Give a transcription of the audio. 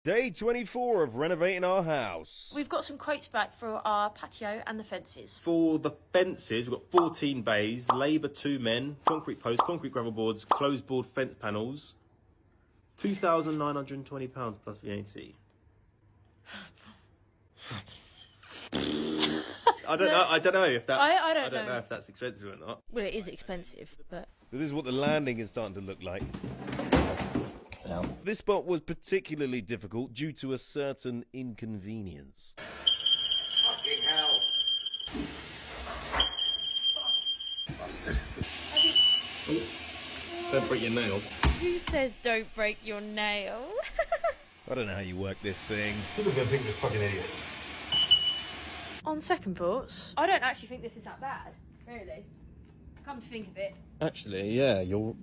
Day 24 of renovating our house. We've got some quotes back for our patio and the fences. For the fences, we've got 14 bays, labour 2 men, concrete posts, concrete gravel boards, closed board fence panels. £2,920 plus VAT. I don't know if that's. I don't know know if that's expensive or not. Well, it is expensive, but... So this is what the landing is starting to look like. No. This spot was particularly difficult due to a certain inconvenience. Fucking hell. Bastard. Don't break your nail. Who says don't break your nail? I don't know how you work this thing. People are going to think we're fucking idiots. On second thoughts, I don't actually think this is that bad, really. Come to think of it. Actually, yeah, you're